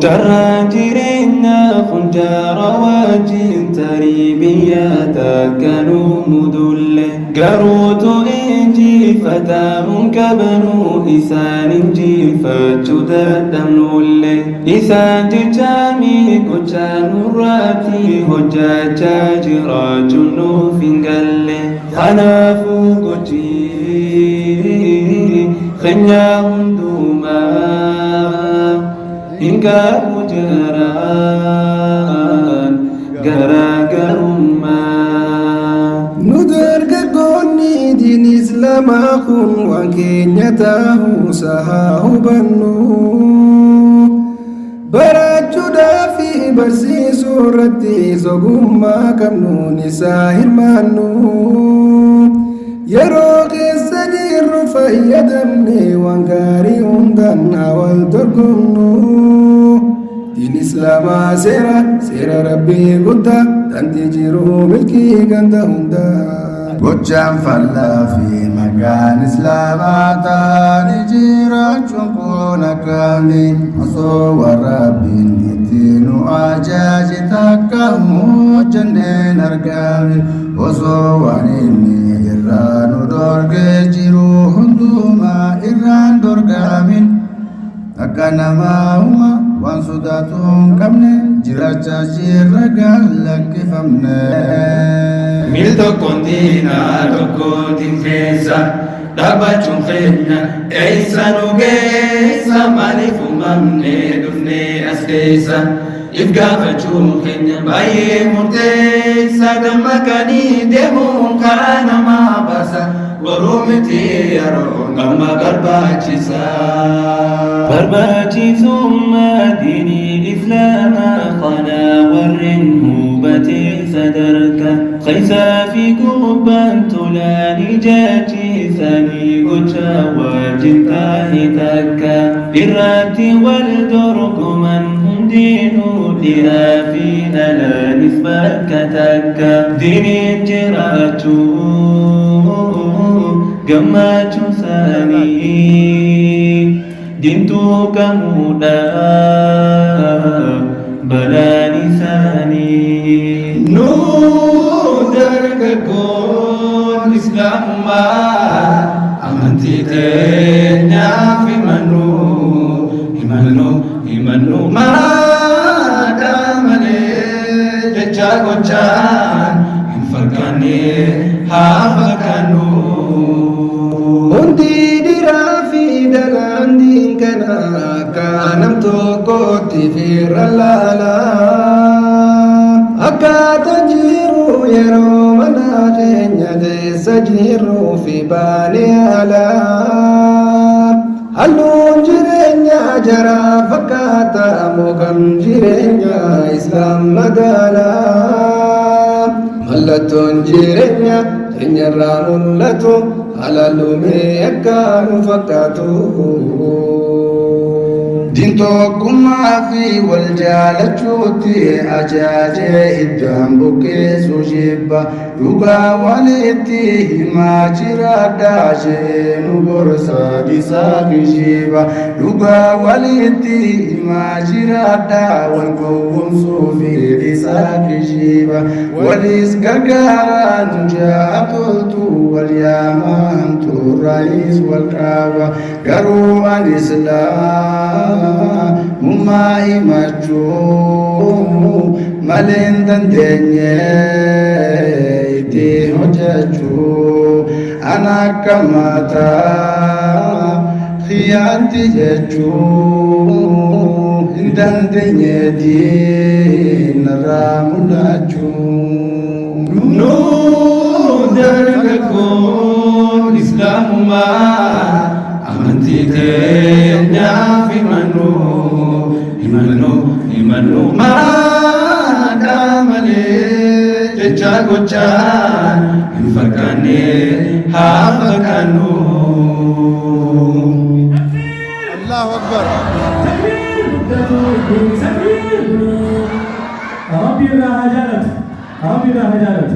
Darra jireenya hundaara wajjin tarii biyyaata kanuu mudulle garuutu injifatamuun qabanuu isaan injifachuu dadhabnulle isaan jechaami gochaa nurraatti hojjachaa jiraachuun nuuf hin galle kanaafuu gochii keenya hundumaa hingga mujaran gara-garumma Nudur gagoni din Islam akun waan keenya tahu saha hubannu barachuudhaafi barsiisuu irratti ogummaa qabnuun isaa hirmaannu yeroo keessa jirru fayyadamne waan gaarii hundaan wal dorgomnu din Islaamaa seera Rabbii guddaa dantii jiru milkii ganda hundaa gochaan fallaa fi maqaan Islaamaa taani jiraachuun kun akkami osoo warra Rabbiin itti nu ajaaje takka hojjanneen argame osoo waan inni irraa nu dorgee jiru hundumaa irraan dorgamin akka namaa uumaa waan sodaatu hin qabne jiraachaa jirra gallakkifamne mil tokkoon diinaa tokkootiin keessa dhaabachuun keenya eessa nu geessa maaliif uumamne dhufne as keessa if gaafachuu keenya baay'ee murteessa dammaqanii deemuun karaa namaa baasa boruu miti yeroo amma barbaachisummaa diinii islaamaa kanaa warreen hubatee sadarka keessaa fi gubbaan tolaanii jaachiisanii gocha wajjin taa'e takka irratti wal dorgoman hundinuu dhiiraa fi dhalaanis bakka takka diiniin jiraachuu gammachuu isaanii dintuu qamuudha balaan isaanii nu dargaggoon islaamummaa amantii teenyaaf himannu maraadha malee jecha gochaan hin fakkaanne haa fakkaannu hundi dhiiraa fi dhalaan diin kana akka nam tokkootti firra laalaa akkaataa jiru yeroo mana keenya keessa jiru fi baanee alaa halluun jireenya jaraa fakkaata mukaan jireenya islaam magaalaa mallattoon jireenya keenyarraa mul'atu halaalumee akka nu fakkaatu din tokkummaa fi wal jaalachuutti ajaajee iddaan buqqeessu jibba dhugaa walitti himaa jiraadhaa jeenu gorsaa isaa kijiba dhugaa walitti himaa jiraadhaa wal gowwomsuu fi isaa kijiba walis gargaaraan jaatoltu wal yaamantu raayis wal qaaba garuu an islaam mummaa himachuu maleen dandeenye itti hojjechuu an akka mataa khiyyaatti jechuu hin dandeenye diinarraa mul'achuu nu dargaggoon islaamummaa amantii teenyaaf himannu maraadha malee jecha gochaan hin fakkaanne haa fakkaannu Allahu Akbar ربي لا هجرت